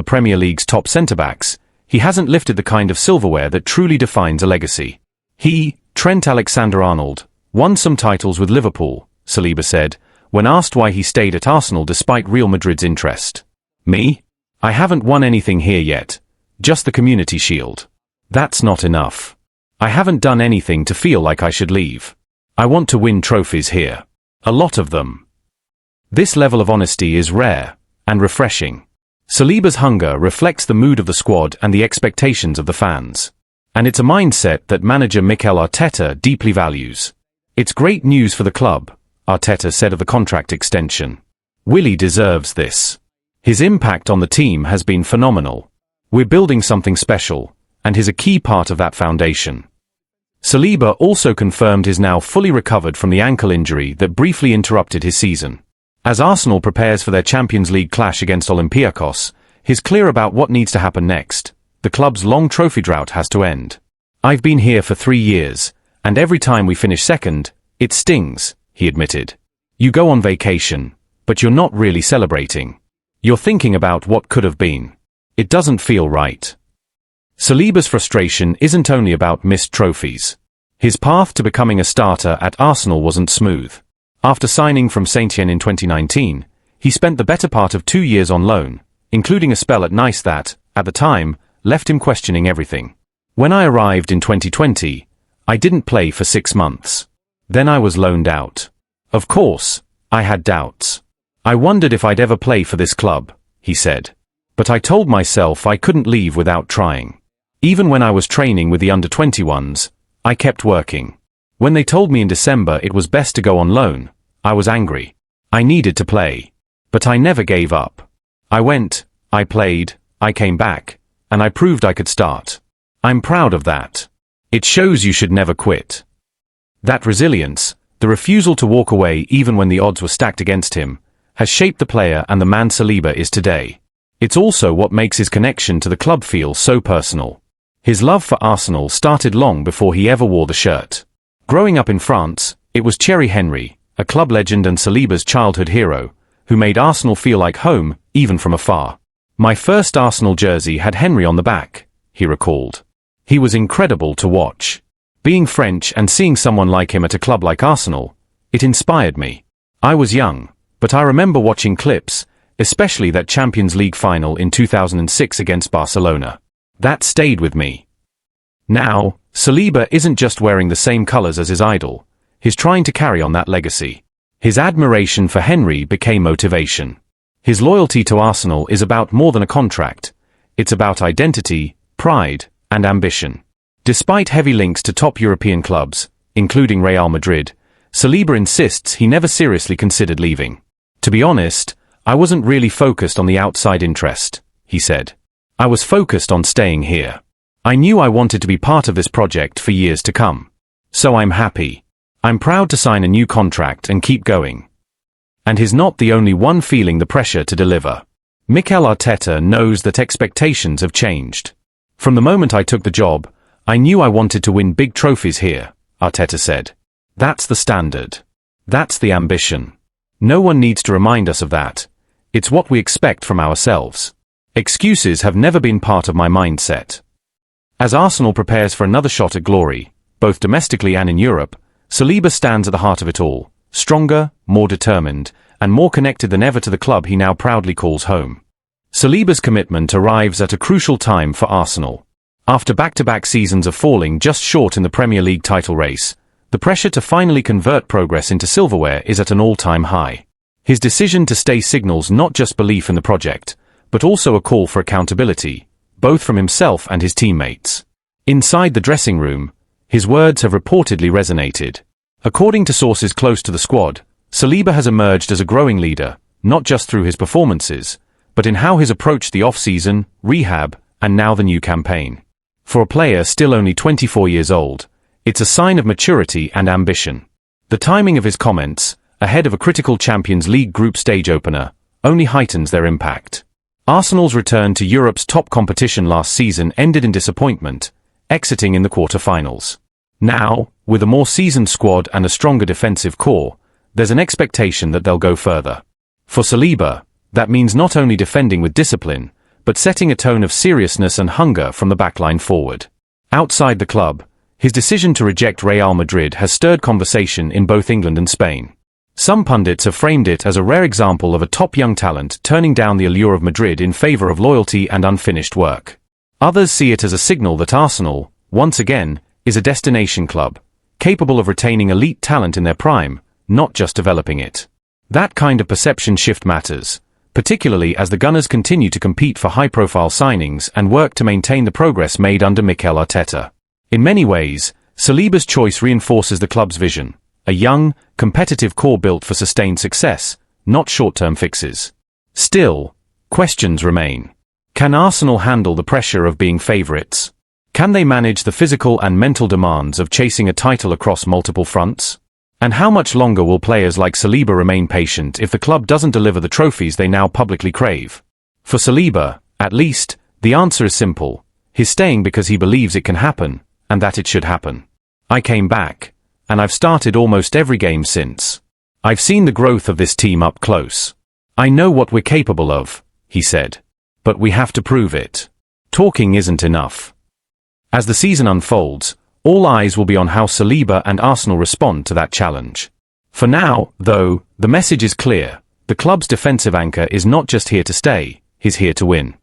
the Premier League's top centre-backs, he hasn't lifted the kind of silverware that truly defines a legacy. He, Trent Alexander-Arnold, won some titles with Liverpool, Saliba said, when asked why he stayed at Arsenal despite Real Madrid's interest. Me? I haven't won anything here yet, just the Community Shield. That's not enough. I haven't done anything to feel like I should leave. I want to win trophies here. A lot of them. This level of honesty is rare and refreshing. Saliba's hunger reflects the mood of the squad and the expectations of the fans. And it's a mindset that manager Mikel Arteta deeply values. It's great news for the club, Arteta said of the contract extension. Willie deserves this. His impact on the team has been phenomenal. We're building something special, and he's a key part of that foundation. Saliba also confirmed he's now fully recovered from the ankle injury that briefly interrupted his season. As Arsenal prepares for their Champions League clash against Olympiacos, he's clear about what needs to happen next. The club's long trophy drought has to end. I've been here for 3 years, and every time we finish second, it stings, he admitted. You go on vacation, but you're not really celebrating. You're thinking about what could have been. It doesn't feel right. Saliba's frustration isn't only about missed trophies. His path to becoming a starter at Arsenal wasn't smooth. After signing from Saint-Étienne in 2019, he spent the better part of 2 years on loan, including a spell at Nice that, at the time, left him questioning everything. When I arrived in 2020, I didn't play for 6 months. Then I was loaned out. Of course, I had doubts. I wondered if I'd ever play for this club, he said. But I told myself I couldn't leave without trying. Even when I was training with the under-21s, I kept working. When they told me in December it was best to go on loan, I was angry. I needed to play. But I never gave up. I went, I played, I came back, and I proved I could start. I'm proud of that. It shows you should never quit. That resilience, the refusal to walk away even when the odds were stacked against him, has shaped the player and the man Saliba is today. It's also what makes his connection to the club feel so personal. His love for Arsenal started long before he ever wore the shirt. Growing up in France, it was Thierry Henry, a club legend and Saliba's childhood hero, who made Arsenal feel like home, even from afar. My first Arsenal jersey had Henry on the back, he recalled. He was incredible to watch. Being French and seeing someone like him at a club like Arsenal, it inspired me. I was young, but I remember watching clips, especially that Champions League final in 2006 against Barcelona. That stayed with me. Now, Saliba isn't just wearing the same colours as his idol, he's trying to carry on that legacy. His admiration for Henry became motivation. His loyalty to Arsenal is about more than a contract. It's about identity, pride, and ambition. Despite heavy links to top European clubs, including Real Madrid, Saliba insists he never seriously considered leaving. To be honest, I wasn't really focused on the outside interest, he said. I was focused on staying here. I knew I wanted to be part of this project for years to come. So I'm happy. I'm proud to sign a new contract and keep going. And he's not the only one feeling the pressure to deliver. Mikel Arteta knows that expectations have changed. From the moment I took the job, I knew I wanted to win big trophies here, Arteta said. That's the standard. That's the ambition. No one needs to remind us of that. It's what we expect from ourselves. Excuses have never been part of my mindset. As Arsenal prepares for another shot at glory, both domestically and in Europe, Saliba stands at the heart of it all, stronger, more determined, and more connected than ever to the club he now proudly calls home. Saliba's commitment arrives at a crucial time for Arsenal. After back-to-back seasons of falling just short in the Premier League title race, the pressure to finally convert progress into silverware is at an all-time high. His decision to stay signals not just belief in the project, but also a call for accountability, both from himself and his teammates. Inside the dressing room, his words have reportedly resonated. According to sources close to the squad, Saliba has emerged as a growing leader, not just through his performances, but in how he's approached the off-season, rehab, and now the new campaign. For a player still only 24 years old, it's a sign of maturity and ambition. The timing of his comments, ahead of a critical Champions League group stage opener, only heightens their impact. Arsenal's return to Europe's top competition last season ended in disappointment, exiting in the quarter-finals. Now, with a more seasoned squad and a stronger defensive core, there's an expectation that they'll go further. For Saliba, that means not only defending with discipline, but setting a tone of seriousness and hunger from the backline forward. Outside the club, his decision to reject Real Madrid has stirred conversation in both England and Spain. Some pundits have framed it as a rare example of a top young talent turning down the allure of Madrid in favour of loyalty and unfinished work. Others see it as a signal that Arsenal, once again, is a destination club, capable of retaining elite talent in their prime, not just developing it. That kind of perception shift matters, particularly as the Gunners continue to compete for high-profile signings and work to maintain the progress made under Mikel Arteta. In many ways, Saliba's choice reinforces the club's vision, a young, competitive core built for sustained success, not short-term fixes. Still, questions remain. Can Arsenal handle the pressure of being favourites? Can they manage the physical and mental demands of chasing a title across multiple fronts? And how much longer will players like Saliba remain patient if the club doesn't deliver the trophies they now publicly crave? For Saliba, at least, the answer is simple. He's staying because he believes it can happen, and that it should happen. I came back, and I've started almost every game since. I've seen the growth of this team up close. I know what we're capable of, he said. But we have to prove it. Talking isn't enough. As the season unfolds, all eyes will be on how Saliba and Arsenal respond to that challenge. For now, though, the message is clear. The club's defensive anchor is not just here to stay, he's here to win.